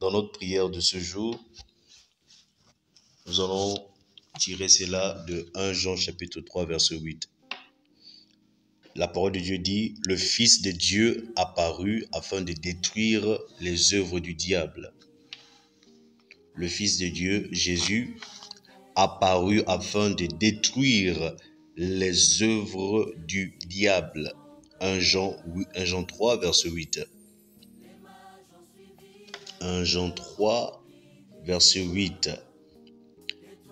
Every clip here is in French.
Dans notre prière de ce jour, nous allons tirer cela de 1 Jean chapitre 3 verset 8. La parole de Dieu dit, le Fils de Dieu apparut afin de détruire les œuvres du diable. Le Fils de Dieu, Jésus, apparut afin de détruire les œuvres du diable. 1 Jean 3 verset 8. 1 Jean 3 verset 8.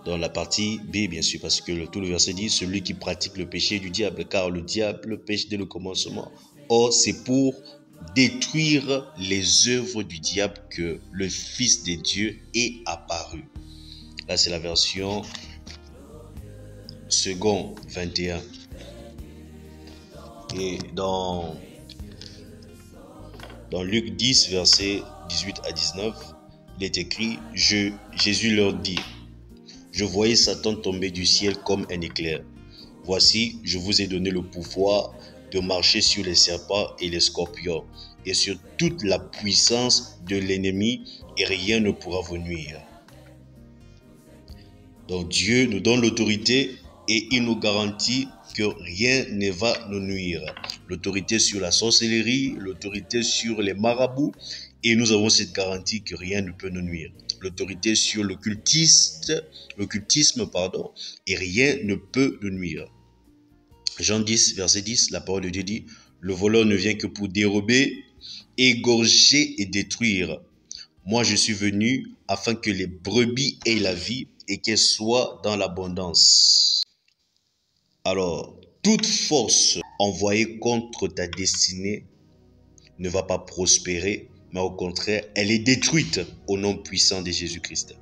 Dans la partie B, bien sûr, parce que tout le verset dit, celui qui pratique le péché du diable, car le diable pêche dès le commencement. Or, c'est pour détruire les œuvres du diable que le Fils de Dieu est apparu. Là, c'est la version second 21. Et dans Luc 10, verset 18 à 19, il est écrit, Jésus leur dit, je voyais Satan tomber du ciel comme un éclair. Voici, je vous ai donné le pouvoir de marcher sur les serpents et les scorpions, et sur toute la puissance de l'ennemi, et rien ne pourra vous nuire. Donc Dieu nous donne l'autorité et il nous garantit que rien ne va nous nuire. L'autorité sur la sorcellerie, l'autorité sur les marabouts, et nous avons cette garantie que rien ne peut nous nuire. L'autorité sur l'occultisme, et rien ne peut nous nuire. Jean 10, verset 10, la parole de Dieu dit, le voleur ne vient que pour dérober, égorger et détruire. Moi, je suis venu afin que les brebis aient la vie et qu'elles soient dans l'abondance. Alors, toute force envoyée contre ta destinée ne va pas prospérer, mais au contraire, elle est détruite au nom puissant de Jésus-Christ.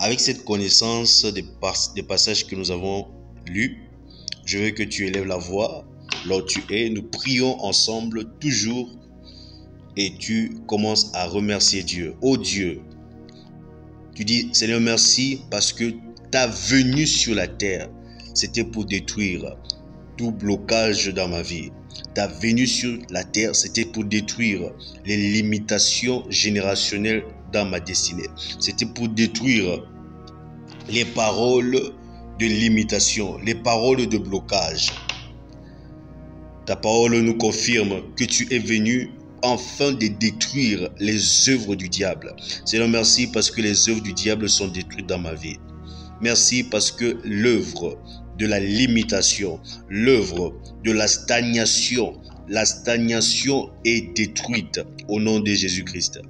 Avec cette connaissance des passages que nous avons lus, je veux que tu élèves la voix là où tu es. Nous prions ensemble toujours et tu commences à remercier Dieu. Oh Dieu, tu dis, Seigneur, merci parce que ta venue sur la terre, c'était pour détruire tout blocage dans ma vie. Ta venue sur la terre, c'était pour détruire les limitations générationnelles dans ma destinée. C'était pour détruire les paroles de limitation, les paroles de blocage. Ta parole nous confirme que tu es venu afin de détruire les œuvres du diable. Seigneur, merci parce que les œuvres du diable sont détruites dans ma vie. Merci parce que l'œuvre de la limitation, l'œuvre de la stagnation est détruite au nom de Jésus-Christ.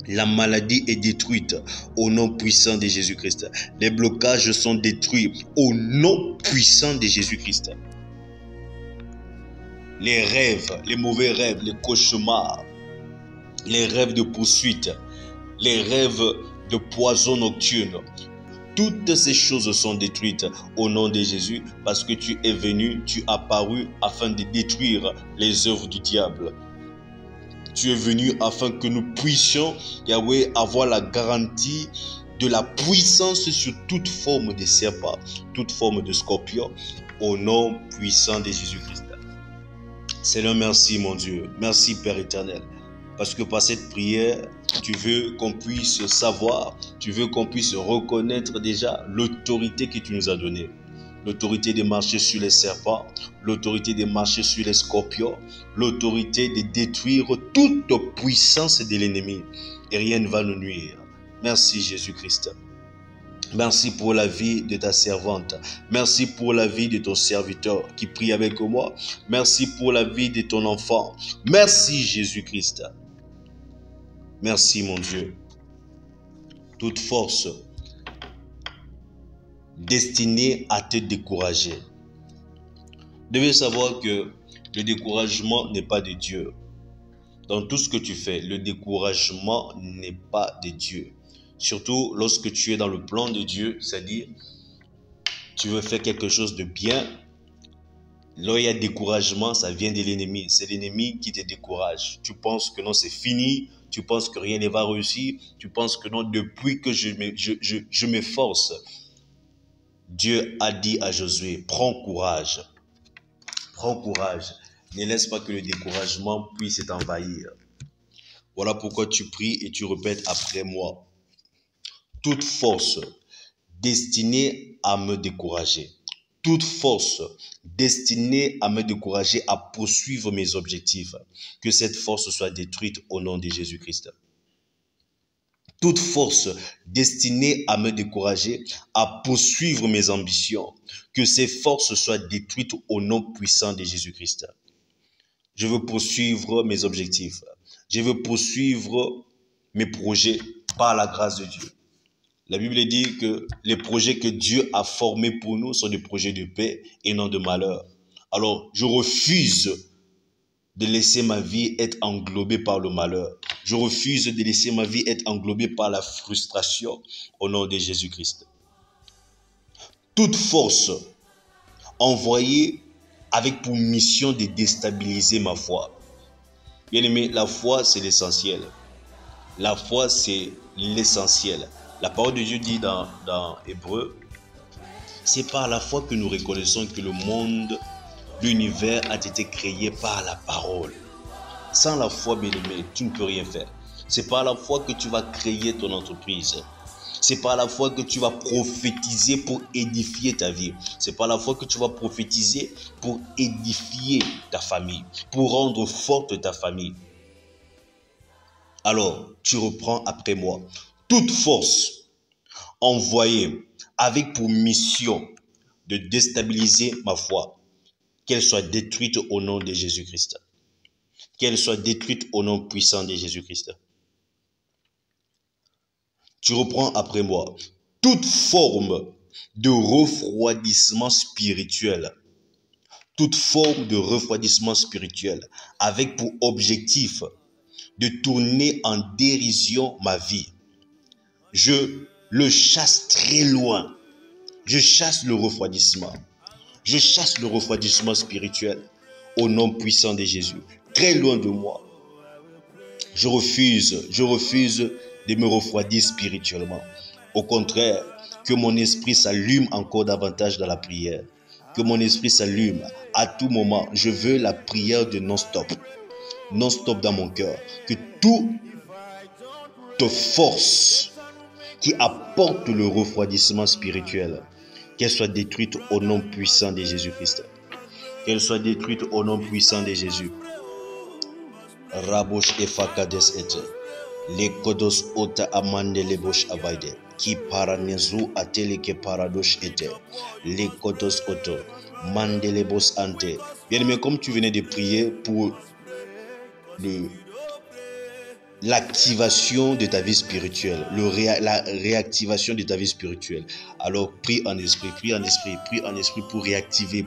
La maladie est détruite au nom puissant de Jésus-Christ. Les blocages sont détruits au nom puissant de Jésus-Christ. Les rêves, les mauvais rêves, les cauchemars, les rêves de poursuite, les rêves de poison nocturne, toutes ces choses sont détruites au nom de Jésus parce que tu es venu, tu es apparu afin de détruire les œuvres du diable. Tu es venu afin que nous puissions, Yahweh, avoir la garantie de la puissance sur toute forme de serpent, toute forme de scorpion, au nom puissant de Jésus-Christ. Seigneur, merci mon Dieu, merci Père éternel, parce que par cette prière, tu veux qu'on puisse savoir, tu veux qu'on puisse reconnaître déjà l'autorité que tu nous as donnée. L'autorité de marcher sur les serpents, l'autorité de marcher sur les scorpions, l'autorité de détruire toute puissance de l'ennemi. Et rien ne va nous nuire. Merci Jésus-Christ. Merci pour la vie de ta servante. Merci pour la vie de ton serviteur qui prie avec moi. Merci pour la vie de ton enfant. Merci Jésus-Christ. Merci mon Dieu. Toute force destinée à te décourager. Vous devez savoir que le découragement n'est pas de Dieu. Dans tout ce que tu fais, le découragement n'est pas de Dieu. Surtout lorsque tu es dans le plan de Dieu, c'est-à-dire tu veux faire quelque chose de bien. Là où il y a découragement, ça vient de l'ennemi. C'est l'ennemi qui te décourage. Tu penses que non, c'est fini. Tu penses que rien ne va réussir. Tu penses que non, depuis que je m'efforce. Dieu a dit à Josué, prends courage. Prends courage. Ne laisse pas que le découragement puisse t'envahir. Voilà pourquoi tu pries et tu répètes après moi. Toute force destinée à me décourager, toute force destinée à me décourager à poursuivre mes objectifs, que cette force soit détruite au nom de Jésus-Christ. Toute force destinée à me décourager à poursuivre mes ambitions, que ces forces soient détruites au nom puissant de Jésus-Christ. Je veux poursuivre mes objectifs. Je veux poursuivre mes projets par la grâce de Dieu. La Bible dit que les projets que Dieu a formés pour nous sont des projets de paix et non de malheur. Alors, je refuse de laisser ma vie être englobée par le malheur. Je refuse de laisser ma vie être englobée par la frustration au nom de Jésus-Christ. Toute force envoyée avec pour mission de déstabiliser ma foi. Bien aimé, la foi, c'est l'essentiel. La foi, c'est l'essentiel. La parole de Dieu dit dans Hébreu, c'est par la foi que nous reconnaissons que le monde, l'univers a été créé par la parole. Sans la foi, bien-aimé, tu ne peux rien faire. C'est par la foi que tu vas créer ton entreprise. C'est par la foi que tu vas prophétiser pour édifier ta vie. C'est par la foi que tu vas prophétiser pour édifier ta famille, pour rendre forte ta famille. Alors, tu reprends après moi. Toute force envoyée avec pour mission de déstabiliser ma foi, qu'elle soit détruite au nom de Jésus-Christ. Qu'elle soit détruite au nom puissant de Jésus-Christ. Tu reprends après moi. Toute forme de refroidissement spirituel, toute forme de refroidissement spirituel avec pour objectif de tourner en dérision ma vie, je le chasse très loin. Je chasse le refroidissement. Je chasse le refroidissement spirituel au nom puissant de Jésus. Très loin de moi. Je refuse de me refroidir spirituellement. Au contraire, que mon esprit s'allume encore davantage dans la prière. Que mon esprit s'allume à tout moment. Je veux la prière de non-stop. Non-stop dans mon cœur. Que toute force qui apporte le refroidissement spirituel, qu'elle soit détruite au nom puissant de Jésus-Christ. Qu'elle soit détruite au nom puissant de Jésus. Rabosh efakades ete. Les kodos ota amande les bosh avaide. Qui paranezu atele ke paradosh ete. Les kodos oto. Mande les bos ante. Bien aimé, comme tu venais de prier pour l'activation de ta vie spirituelle, la réactivation de ta vie spirituelle. Alors prie en esprit pour réactiver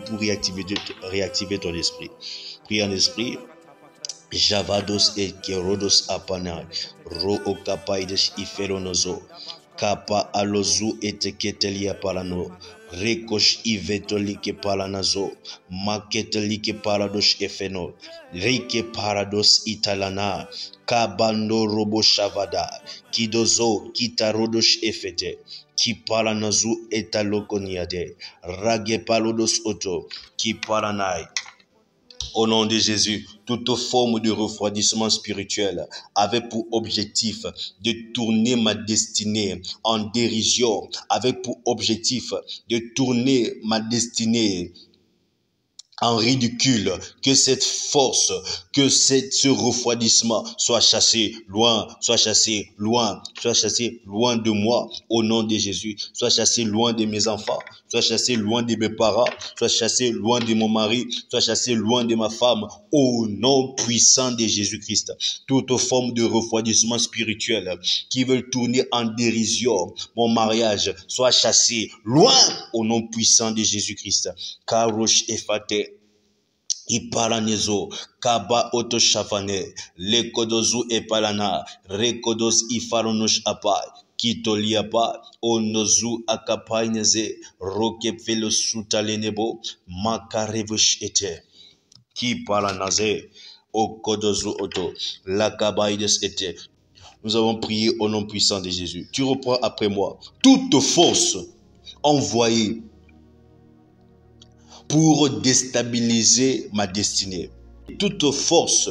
ton esprit. Prie en esprit. Javados et kerodos apana ro okapaides iferonozo kapa alozu eteketelia parano rekosh ivetolike paranazo maketelike parados efeno rike parados italana kabando robo shavada kidozo kitarodos efete ki paranazu etalokoniade rage palodos oto ki paranai. Au nom de Jésus, toute forme de refroidissement spirituel avait pour objectif de tourner ma destinée en dérision, avec pour objectif de tourner ma destinée en ridicule, que cette force, ce refroidissement soit chassé loin de moi, au nom de Jésus, soit chassé loin de mes enfants, soit chassé loin de mes parents, soit chassé loin de mon mari, soit chassé loin de ma femme, au nom puissant de Jésus-Christ. Toute forme de refroidissement spirituel qui veut tourner en dérision mon mariage, soit chassé loin au nom puissant de Jésus-Christ. Karosh efate. Iparanezo, kaba oto shafane, le kodozu epalana, rekodos ifaronosh apai, kitoliapa, onozu akapaineze, rokepfelo sutalenebo, makarevush ete, ki paranaze, o kodozu oto, lakabaides ete. Nous avons prié au nom puissant de Jésus. Tu reprends après moi. Toute force envoyée pour déstabiliser ma destinée. Toute force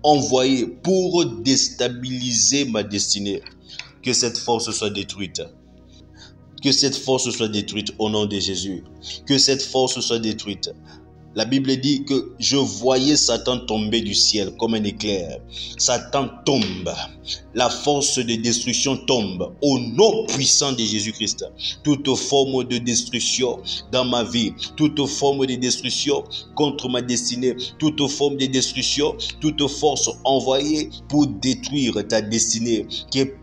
envoyée pour déstabiliser ma destinée. Que cette force soit détruite. Que cette force soit détruite au nom de Jésus. Que cette force soit détruite. La Bible dit que je voyais Satan tomber du ciel comme un éclair. Satan tombe. La force de destruction tombe au nom puissant de Jésus-Christ. Toute forme de destruction dans ma vie, toute forme de destruction contre ma destinée, toute forme de destruction, toute force envoyée pour détruire ta destinée,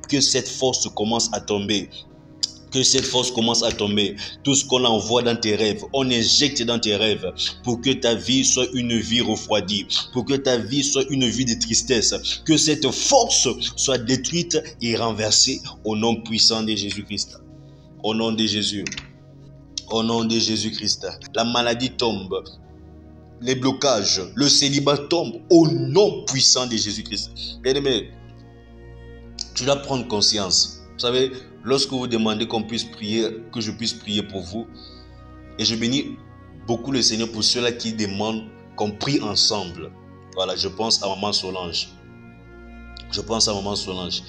que cette force commence à tomber. Que cette force commence à tomber. Tout ce qu'on envoie dans tes rêves, on injecte dans tes rêves pour que ta vie soit une vie refroidie, pour que ta vie soit une vie de tristesse. Que cette force soit détruite et renversée au nom puissant de Jésus-Christ. Au nom de Jésus. Au nom de Jésus-Christ. La maladie tombe. Les blocages, le célibat tombe au nom puissant de Jésus-Christ. Bien-aimé, tu dois prendre conscience. Vous savez, lorsque vous demandez qu'on puisse prier, que je puisse prier pour vous, et je bénis beaucoup le Seigneur pour ceux-là qui demandent qu'on prie ensemble. Voilà, je pense à Maman Solange. Je pense à Maman Solange.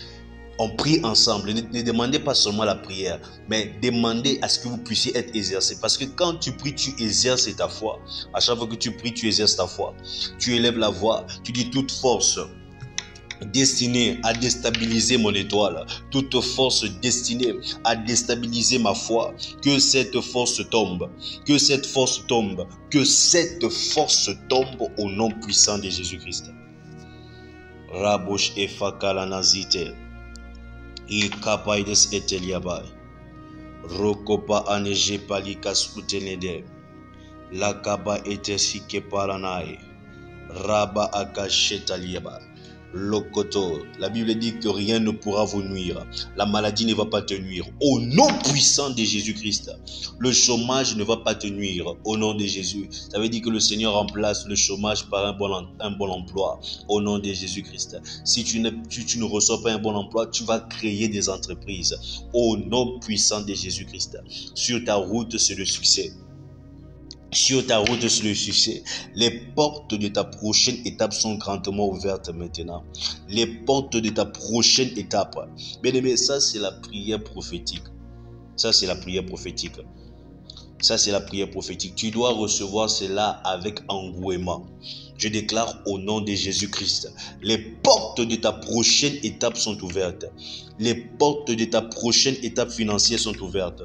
On prie ensemble. Ne demandez pas seulement la prière, mais demandez à ce que vous puissiez être exercé. Parce que quand tu pries, tu exerces ta foi. À chaque fois que tu pries, tu exerces ta foi. Tu élèves la voix, tu dis toute force destinée à déstabiliser mon étoile, toute force destinée à déstabiliser ma foi, que cette force tombe, que cette force tombe, que cette force tombe au nom puissant de Jésus-Christ. Rabosh efakala nazite, ikapaides eteliabai, rokopa aneje palikas utenede, lakaba etesike paranai, raba akashetaliabai. Lokoto, la Bible dit que rien ne pourra vous nuire. La maladie ne va pas te nuire. Au nom puissant de Jésus-Christ. Le chômage ne va pas te nuire. Au nom de Jésus. Ça veut dire que le Seigneur remplace le chômage par un bon emploi. Au nom de Jésus-Christ. Si tu ne reçois pas un bon emploi, tu vas créer des entreprises. Au nom puissant de Jésus-Christ. Sur ta route, c'est le succès. Sur ta route sur le succès, les portes de ta prochaine étape sont grandement ouvertes maintenant. Les portes de ta prochaine étape. Bien aimé, ça c'est la prière prophétique. Ça c'est la prière prophétique. Ça c'est la prière prophétique. Tu dois recevoir cela avec engouement. Je déclare au nom de Jésus-Christ, les portes de ta prochaine étape sont ouvertes. Les portes de ta prochaine étape financière sont ouvertes.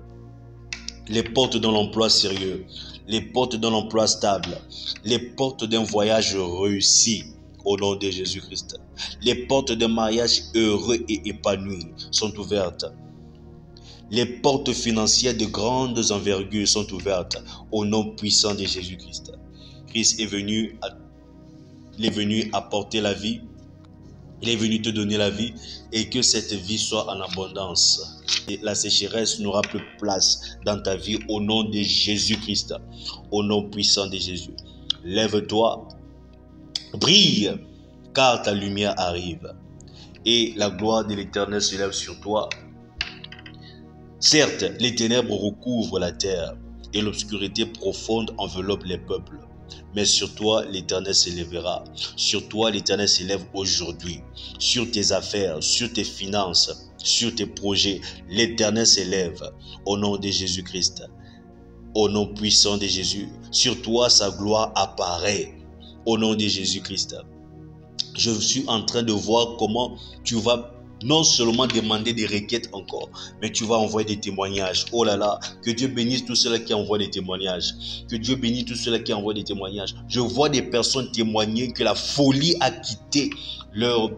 Les portes de l'emploi sérieux. Les portes d'un emploi stable, les portes d'un voyage réussi au nom de Jésus-Christ. Les portes d'un mariage heureux et épanoui sont ouvertes. Les portes financières de grandes envergures sont ouvertes au nom puissant de Jésus-Christ. Christ est venu apporter la vie. Il est venu te donner la vie et que cette vie soit en abondance. Et la sécheresse n'aura plus place dans ta vie au nom de Jésus-Christ. Au nom puissant de Jésus. Lève-toi, brille, car ta lumière arrive. Et la gloire de l'Éternel se lève sur toi. Certes, les ténèbres recouvrent la terre et l'obscurité profonde enveloppe les peuples. Mais sur toi, l'Éternel s'élèvera. Sur toi, l'Éternel s'élève aujourd'hui. Sur tes affaires, sur tes finances, sur tes projets, l'Éternel s'élève au nom de Jésus-Christ. Au nom puissant de Jésus. Sur toi, sa gloire apparaît au nom de Jésus-Christ. Je suis en train de voir comment tu vas non seulement demander des requêtes encore, mais tu vas envoyer des témoignages. Oh là là, que Dieu bénisse tous ceux-là qui envoient des témoignages. Que Dieu bénisse tous ceux-là qui envoient des témoignages. Je vois des personnes témoigner que la folie a quitté leur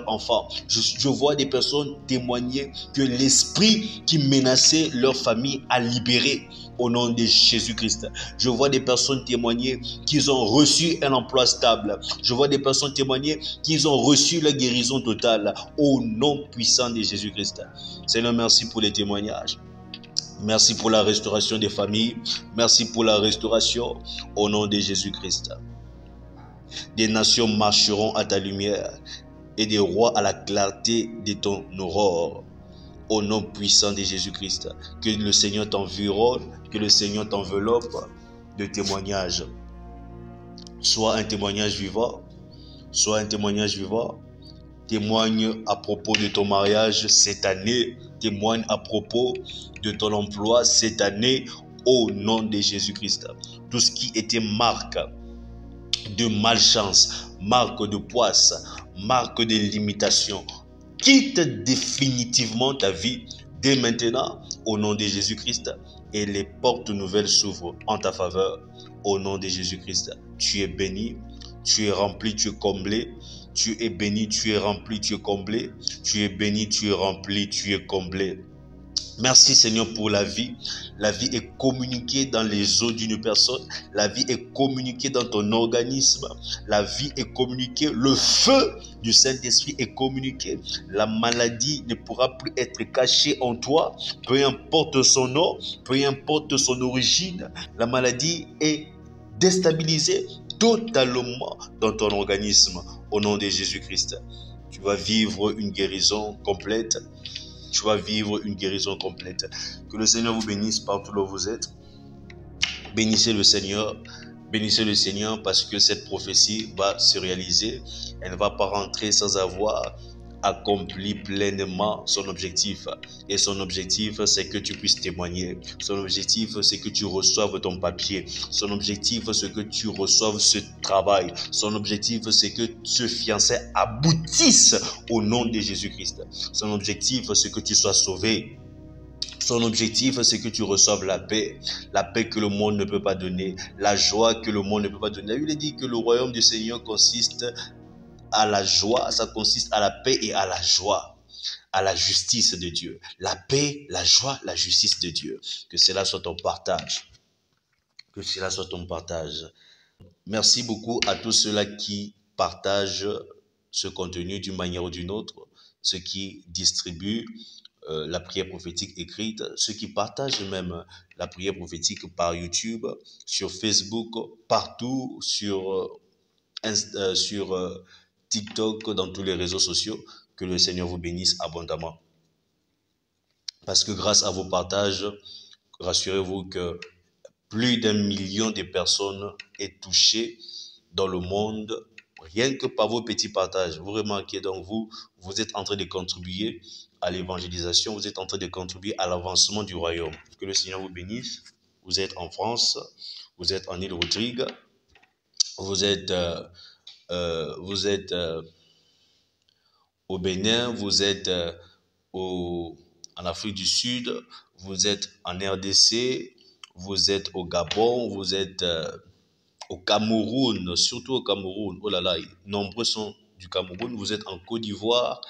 enfant. Je vois des personnes témoigner que l'esprit qui menaçait leur famille a libéré au nom de Jésus-Christ. Je vois des personnes témoigner qu'ils ont reçu un emploi stable. Je vois des personnes témoigner qu'ils ont reçu la guérison totale au nom puissant de Jésus-Christ. Seigneur, merci pour les témoignages. Merci pour la restauration des familles. Merci pour la restauration au nom de Jésus-Christ. Des nations marcheront à ta lumière et des rois à la clarté de ton aurore. Au nom puissant de Jésus-Christ, que le Seigneur t'environne, que le Seigneur t'enveloppe de témoignages. Sois un témoignage vivant. Sois un témoignage vivant. Témoigne à propos de ton mariage cette année. Témoigne à propos de ton emploi cette année au nom de Jésus-Christ. Tout ce qui était marque de malchance, marque de poisse, marque de limitation, quitte définitivement ta vie dès maintenant au nom de Jésus-Christ et les portes nouvelles s'ouvrent en ta faveur au nom de Jésus-Christ. Tu es béni, tu es rempli, tu es comblé. Tu es béni, tu es rempli, tu es comblé. Tu es béni, tu es rempli, tu es comblé. Merci Seigneur pour la vie. La vie est communiquée dans les os d'une personne. La vie est communiquée dans ton organisme. La vie est communiquée. Le feu du Saint-Esprit est communiqué. La maladie ne pourra plus être cachée en toi. Peu importe son nom, peu importe son origine, la maladie est déstabilisée totalement dans ton organisme au nom de Jésus-Christ. Tu vas vivre une guérison complète. Tu vas vivre une guérison complète. Que le Seigneur vous bénisse partout où vous êtes. Bénissez le Seigneur. Bénissez le Seigneur parce que cette prophétie va se réaliser. Elle ne va pas rentrer sans avoir accompli pleinement son objectif. Et son objectif, c'est que tu puisses témoigner. Son objectif, c'est que tu reçoives ton papier. Son objectif, c'est que tu reçoives ce travail. Son objectif, c'est que ce fiançailles aboutisse au nom de Jésus-Christ. Son objectif, c'est que tu sois sauvé. Son objectif, c'est que tu reçoives la paix que le monde ne peut pas donner, la joie que le monde ne peut pas donner. La Bible dit que le royaume du Seigneur consiste à la joie, ça consiste à la paix et à la joie, à la justice de Dieu. La paix, la joie, la justice de Dieu. Que cela soit ton partage. Que cela soit ton partage. Merci beaucoup à tous ceux-là qui partagent ce contenu d'une manière ou d'une autre, ceux qui distribuent la prière prophétique écrite, ceux qui partagent même la prière prophétique par YouTube, sur Facebook, partout, sur TikTok, dans tous les réseaux sociaux. Que le Seigneur vous bénisse abondamment. Parce que grâce à vos partages, rassurez-vous que plus d'1 million de personnes est touchées dans le monde, rien que par vos petits partages. Vous remarquez donc, vous êtes en train de contribuer à l'évangélisation, vous êtes en train de contribuer à l'avancement du royaume. Que le Seigneur vous bénisse. Vous êtes en France, vous êtes en Île-Rodrigue, vous êtes au Bénin, vous êtes en Afrique du Sud, vous êtes en RDC, vous êtes au Gabon, vous êtes au Cameroun, surtout au Cameroun. Oh là là, nombreux sont du Cameroun. Vous êtes en Côte d'Ivoire.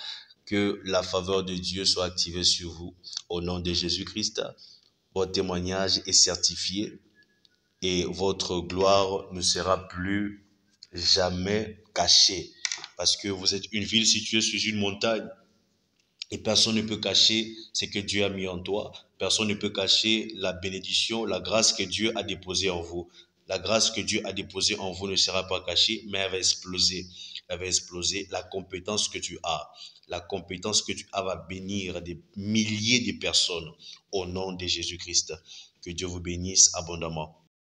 Que la faveur de Dieu soit activée sur vous. Au nom de Jésus-Christ, votre témoignage est certifié et votre gloire ne sera plus jamais cachée. Parce que vous êtes une ville située sur une montagne. Et personne ne peut cacher ce que Dieu a mis en toi. Personne ne peut cacher la bénédiction, la grâce que Dieu a déposée en vous. La grâce que Dieu a déposée en vous ne sera pas cachée, mais elle va exploser. Elle va exploser. La compétence que tu as, la compétence que tu as va bénir des milliers de personnes au nom de Jésus-Christ. Que Dieu vous bénisse abondamment.